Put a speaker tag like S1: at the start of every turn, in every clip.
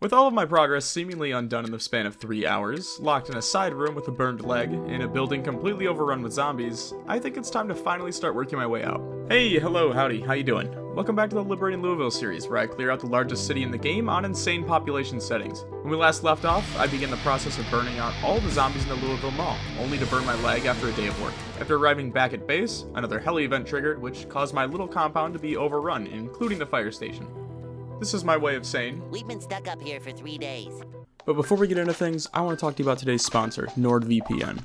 S1: With all of my progress seemingly undone in the span of 3 hours, locked in a side room with a burned leg, in a building completely overrun with zombies, I think it's time to finally start working my way out. Hey, hello, howdy, how you doing? Welcome back to the Liberating Louisville series, where I clear out the largest city in the game on insane population settings. When we last left off, I began the process of burning out all the zombies in the Louisville Mall, only to burn my leg after a day of work. After arriving back at base, another Heli event triggered, which caused my little compound to be overrun, including the fire station. This is my way of saying,
S2: we've been stuck up here for 3 days.
S1: But before we get into things, I want to talk to you about today's sponsor, NordVPN.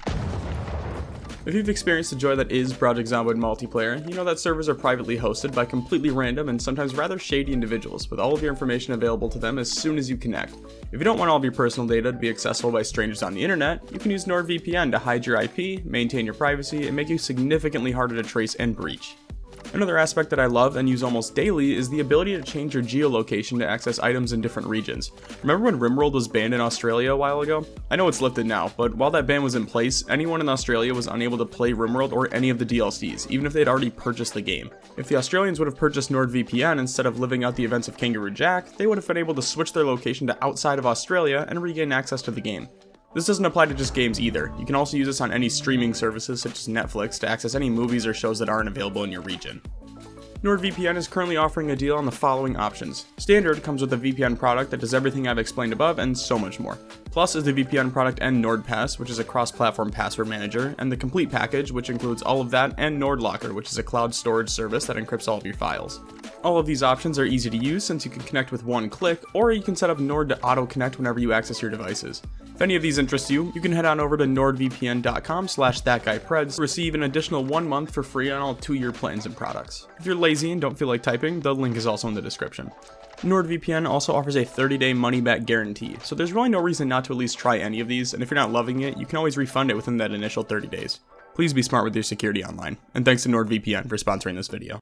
S1: If you've experienced the joy that is Project Zomboid multiplayer, you know that servers are privately hosted by completely random and sometimes rather shady individuals, with all of your information available to them as soon as you connect. If you don't want all of your personal data to be accessible by strangers on the internet, you can use NordVPN to hide your IP, maintain your privacy, and make you significantly harder to trace and breach. Another aspect that I love and use almost daily is the ability to change your geolocation to access items in different regions. Remember when RimWorld was banned in Australia a while ago? I know it's lifted now, but while that ban was in place, anyone in Australia was unable to play RimWorld or any of the DLCs, even if they had already purchased the game. If the Australians would have purchased NordVPN instead of living out the events of Kangaroo Jack, they would have been able to switch their location to outside of Australia and regain access to the game. This doesn't apply to just games either. You can also use this on any streaming services such as Netflix to access any movies or shows that aren't available in your region. NordVPN is currently offering a deal on the following options. Standard comes with a VPN product that does everything I've explained above and so much more. Plus is the VPN product and NordPass, which is a cross-platform password manager, and the complete package, which includes all of that, and NordLocker, which is a cloud storage service that encrypts all of your files. All of these options are easy to use since you can connect with one click, or you can set up Nord to auto-connect whenever you access your devices. If any of these interest you, you can head on over to nordvpn.com/thatguypreds to receive an additional 1 month for free on all 2-year plans and products. If you're lazy and don't feel like typing, the link is also in the description. NordVPN also offers a 30-day money-back guarantee, so there's really no reason not to at least try any of these, and if you're not loving it, you can always refund it within that initial 30 days. Please be smart with your security online, and thanks to NordVPN for sponsoring this video.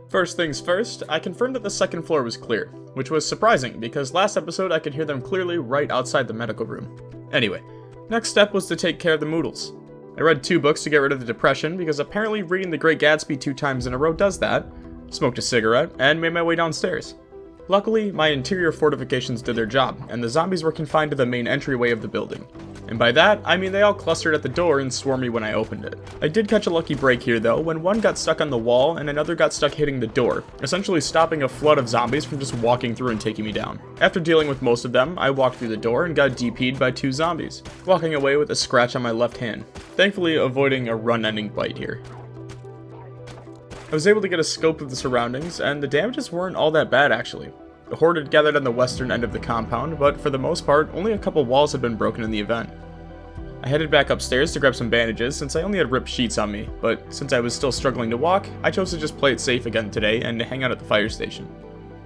S1: First things first, I confirmed that the second floor was clear, which was surprising because last episode I could hear them clearly right outside the medical room. Anyway, next step was to take care of the moodles. I read 2 books to get rid of the depression because apparently reading The Great Gatsby 2 times in a row does that, smoked a cigarette, and made my way downstairs. Luckily, my interior fortifications did their job, and the zombies were confined to the main entryway of the building. And by that, I mean they all clustered at the door and swarmed me when I opened it. I did catch a lucky break here though, when one got stuck on the wall and another got stuck hitting the door, essentially stopping a flood of zombies from just walking through and taking me down. After dealing with most of them, I walked through the door and got DP'd by 2 zombies, walking away with a scratch on my left hand, thankfully avoiding a run-ending bite here. I was able to get a scope of the surroundings, and the damages weren't all that bad actually. The horde had gathered on the western end of the compound, but for the most part, only a couple walls had been broken in the event. I headed back upstairs to grab some bandages since I only had ripped sheets on me, but since I was still struggling to walk, I chose to just play it safe again today and hang out at the fire station.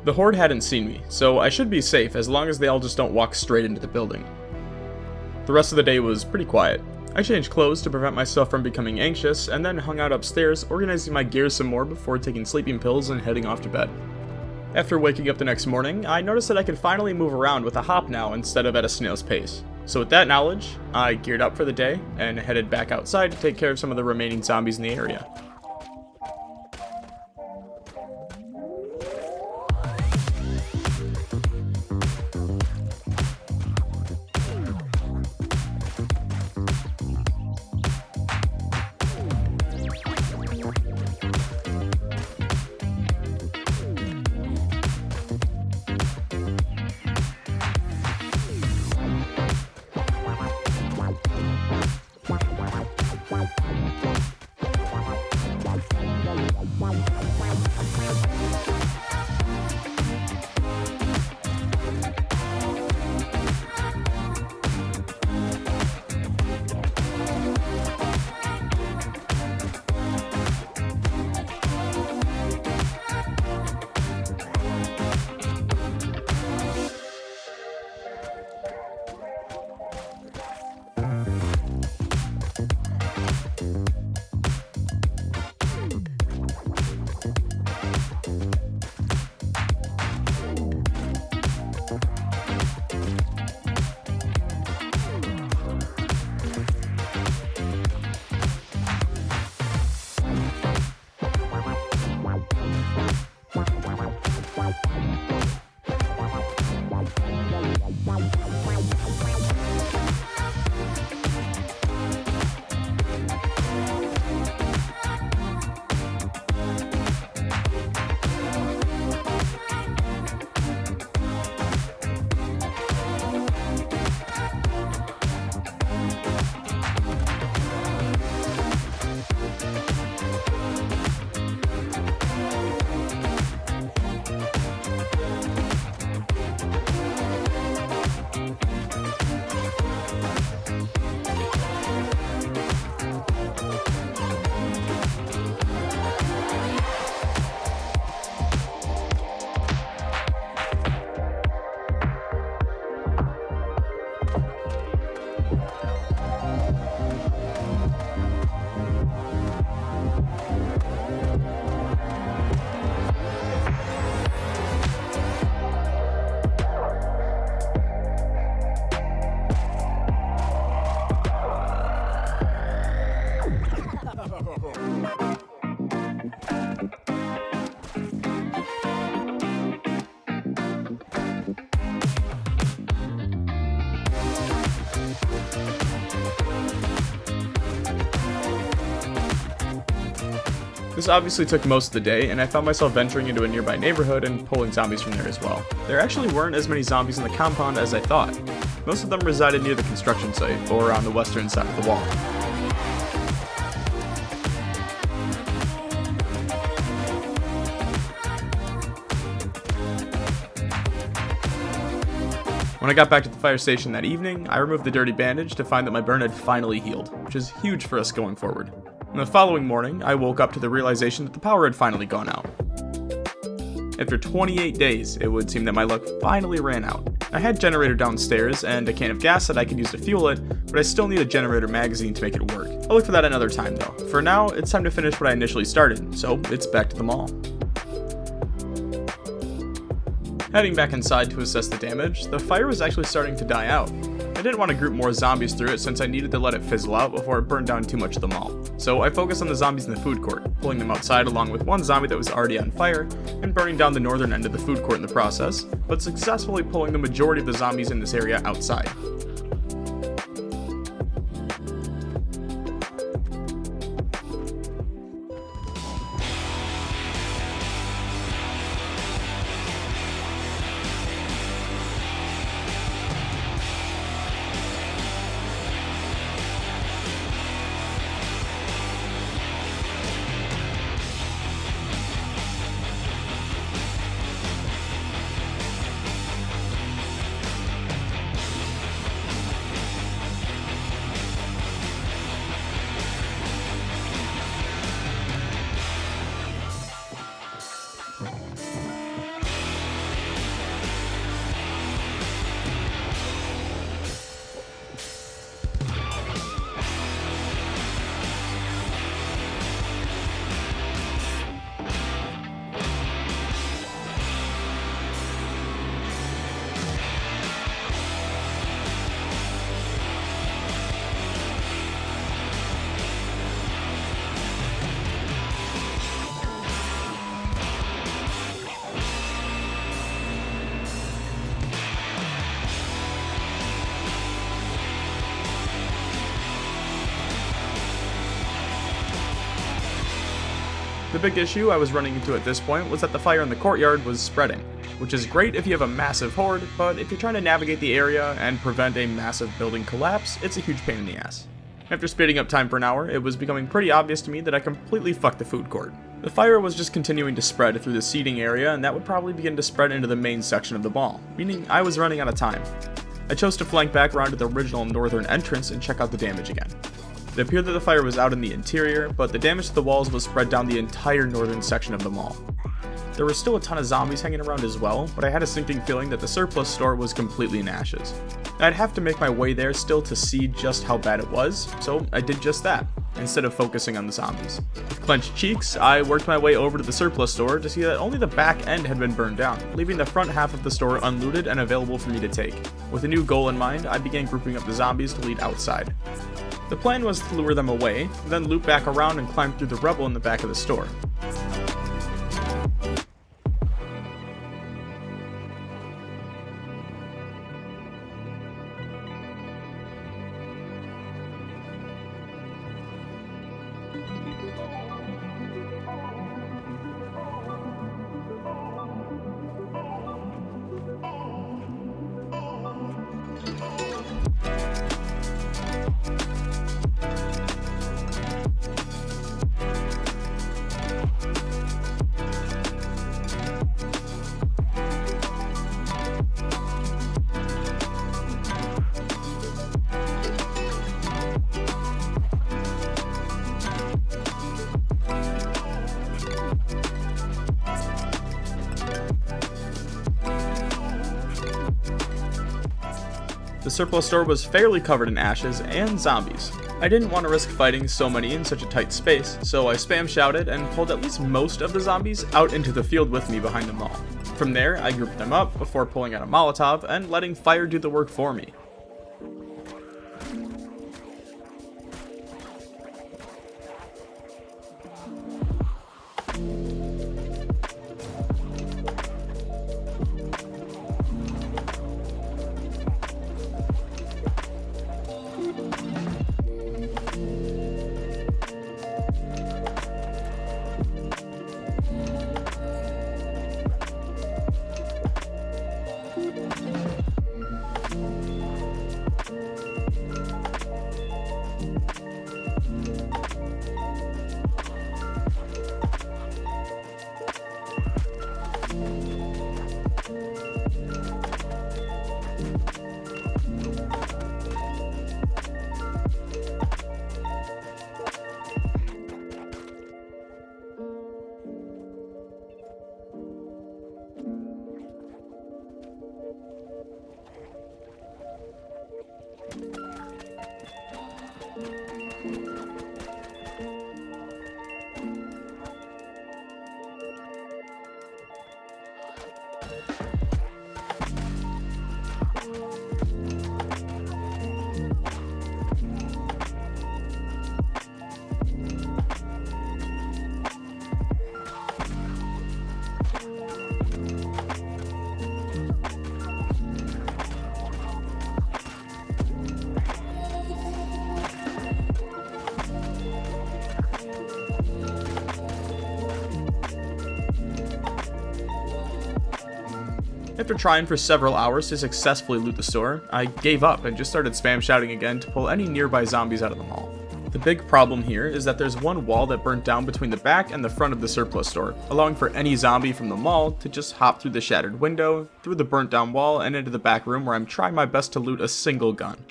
S1: The horde hadn't seen me, so I should be safe as long as they all just don't walk straight into the building. The rest of the day was pretty quiet. I changed clothes to prevent myself from becoming anxious, and then hung out upstairs, organizing my gear some more before taking sleeping pills and heading off to bed. After waking up the next morning, I noticed that I could finally move around with a hop now instead of at a snail's pace. So with that knowledge, I geared up for the day and headed back outside to take care of some of the remaining zombies in the area. This obviously took most of the day, and I found myself venturing into a nearby neighborhood and pulling zombies from there as well. There actually weren't as many zombies in the compound as I thought. Most of them resided near the construction site, or on the western side of the wall. When I got back to the fire station that evening, I removed the dirty bandage to find that my burn had finally healed, which is huge for us going forward. And the following morning, I woke up to the realization that the power had finally gone out. After 28 days, it would seem that my luck finally ran out. I had a generator downstairs and a can of gas that I could use to fuel it, but I still need a generator magazine to make it work. I'll look for that another time though. For now, it's time to finish what I initially started, so it's back to the mall. Heading back inside to assess the damage, the fire was actually starting to die out. I didn't want to group more zombies through it since I needed to let it fizzle out before it burned down too much of the mall. So I focused on the zombies in the food court, pulling them outside along with one zombie that was already on fire, and burning down the northern end of the food court in the process, but successfully pulling the majority of the zombies in this area outside. The big issue I was running into at this point was that the fire in the courtyard was spreading, which is great if you have a massive horde, but if you're trying to navigate the area and prevent a massive building collapse, it's a huge pain in the ass. After speeding up time for an hour, it was becoming pretty obvious to me that I completely fucked the food court. The fire was just continuing to spread through the seating area, and that would probably begin to spread into the main section of the mall, meaning I was running out of time. I chose to flank back around to the original northern entrance and check out the damage again. It appeared that the fire was out in the interior, but the damage to the walls was spread down the entire northern section of the mall. There were still a ton of zombies hanging around as well, but I had a sinking feeling that the surplus store was completely in ashes. I'd have to make my way there still to see just how bad it was, so I did just that, instead of focusing on the zombies. With clenched cheeks, I worked my way over to the surplus store to see that only the back end had been burned down, leaving the front half of the store unlooted and available for me to take. With a new goal in mind, I began grouping up the zombies to lead outside. The plan was to lure them away, then loop back around and climb through the rubble in the back of the store. The surplus store was fairly covered in ashes and zombies. I didn't want to risk fighting so many in such a tight space, so I spam shouted and pulled at least most of the zombies out into the field with me behind the mall. From there, I grouped them up before pulling out a Molotov and letting fire do the work for me. After trying for several hours to successfully loot the store, I gave up and just started spam shouting again to pull any nearby zombies out of the mall. The big problem here is that there's one wall that burnt down between the back and the front of the surplus store, allowing for any zombie from the mall to just hop through the shattered window, through the burnt down wall, and into the back room where I'm trying my best to loot a single gun.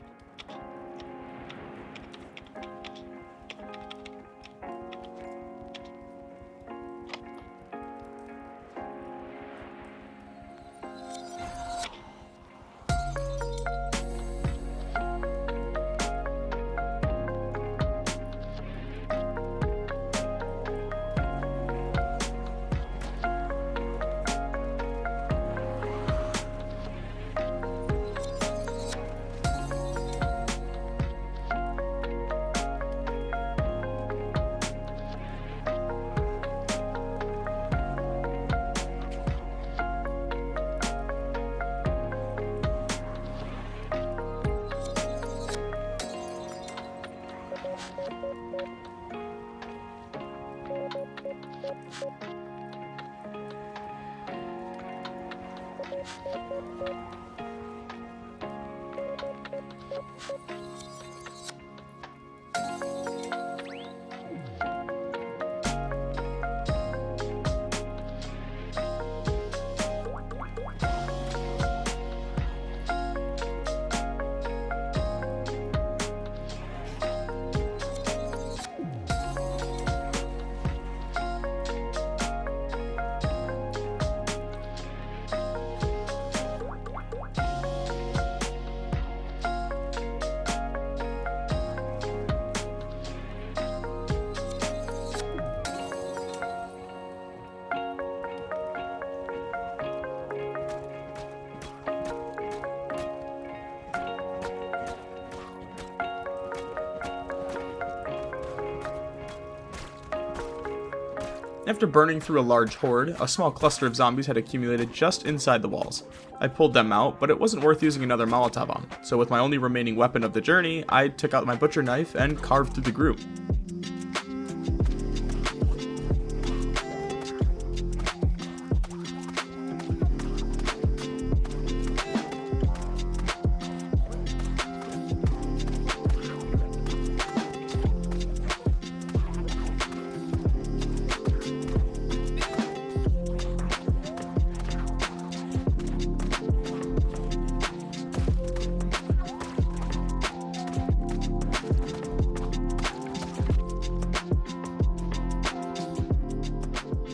S1: After burning through a large horde, a small cluster of zombies had accumulated just inside the walls. I pulled them out, but it wasn't worth using another Molotov on, so with my only remaining weapon of the journey, I took out my butcher knife and carved through the group.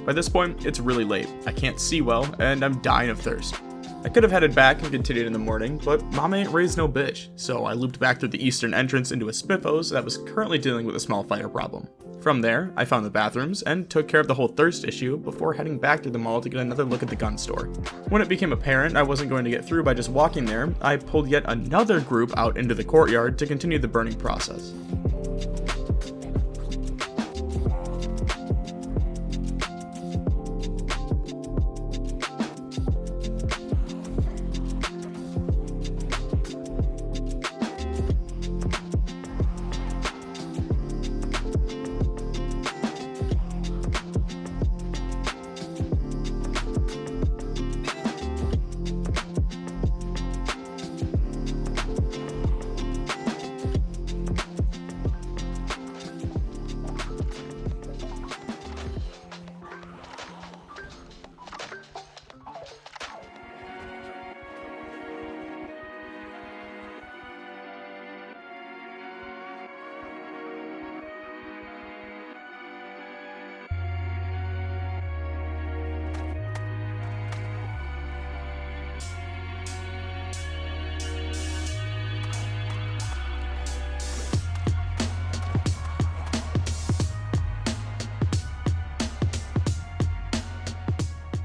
S1: By this point, it's really late, I can't see well, and I'm dying of thirst. I could have headed back and continued in the morning, but mama ain't raised no bitch, so I looped back through the eastern entrance into a Spiffos that was currently dealing with a small fire problem. From there, I found the bathrooms and took care of the whole thirst issue before heading back to the mall to get another look at the gun store. When it became apparent I wasn't going to get through by just walking there, I pulled yet another group out into the courtyard to continue the burning process.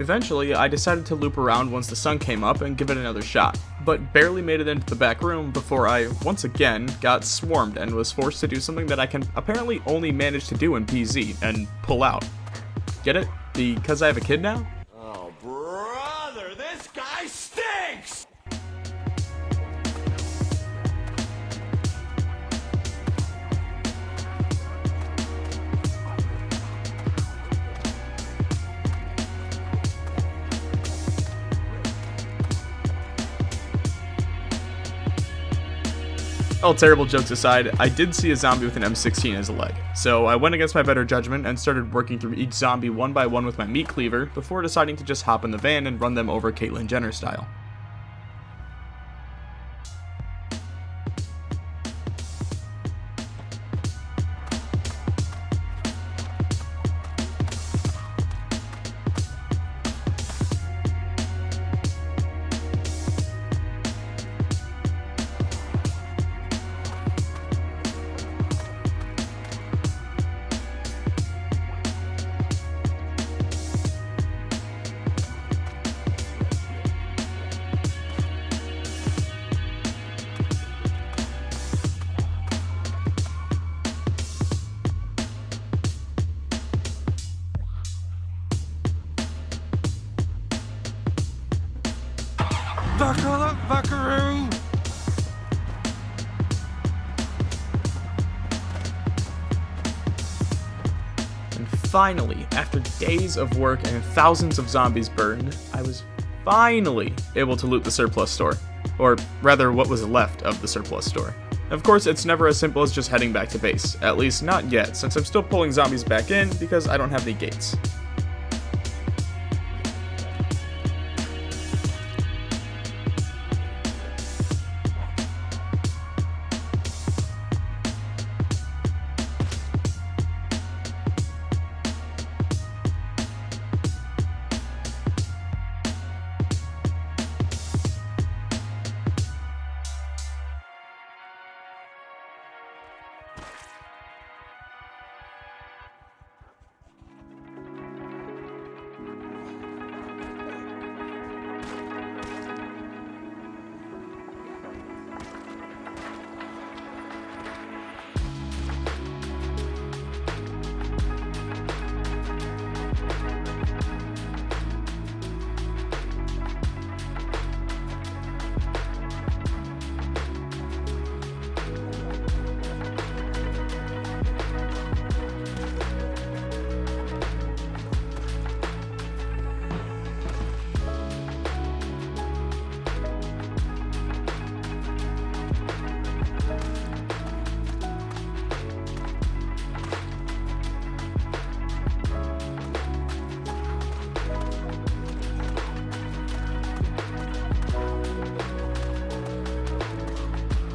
S1: Eventually, I decided to loop around once the sun came up and give it another shot, but barely made it into the back room before I, once again, got swarmed and was forced to do something that I can apparently only manage to do in PZ, and pull out. Get it? Because I have a kid now?
S3: Oh, brother, this guy stinks!
S1: All terrible jokes aside, I did see a zombie with an M16 as a leg, so I went against my better judgment and started working through each zombie one by one with my meat cleaver before deciding to just hop in the van and run them over Caitlyn Jenner style.
S3: Buckle up, buckaroo!
S1: And finally, after days of work and thousands of zombies burned, I was finally able to loot the surplus store. Or rather, what was left of the surplus store. Of course, it's never as simple as just heading back to base, at least not yet, since I'm still pulling zombies back in because I don't have any gates.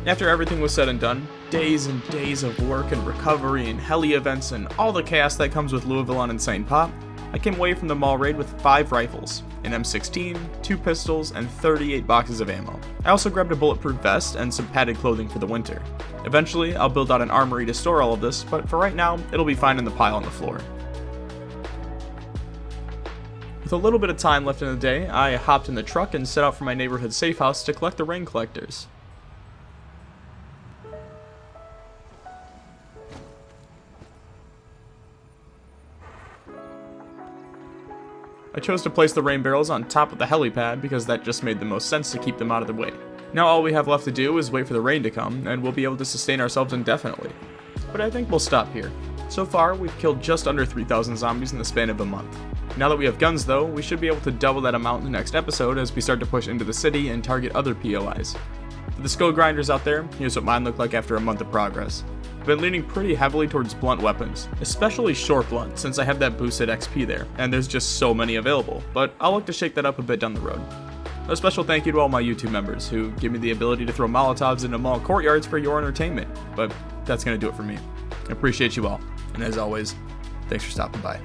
S1: After everything was said and done, days and days of work and recovery and heli events and all the chaos that comes with Louisville on Insane Pop, I came away from the mall raid with 5 rifles, an M16, 2 pistols, and 38 boxes of ammo. I also grabbed a bulletproof vest and some padded clothing for the winter. Eventually, I'll build out an armory to store all of this, but for right now, it'll be fine in the pile on the floor. With a little bit of time left in the day, I hopped in the truck and set out for my neighborhood safe house to collect the rain collectors. I chose to place the rain barrels on top of the helipad because that just made the most sense to keep them out of the way. Now all we have left to do is wait for the rain to come, and we'll be able to sustain ourselves indefinitely. But I think we'll stop here. So far, we've killed just under 3,000 zombies in the span of a month. Now that we have guns though, we should be able to double that amount in the next episode as we start to push into the city and target other POIs. For the skull grinders out there, here's what mine look like after a month of progress. I've been leaning pretty heavily towards blunt weapons, especially short blunt since I have that boosted XP there, and there's just so many available, but I'll look to shake that up a bit down the road. A special thank you to all my YouTube members who give me the ability to throw Molotovs into mall courtyards for your entertainment, but that's gonna do it for me. I appreciate you all, and as always, thanks for stopping by.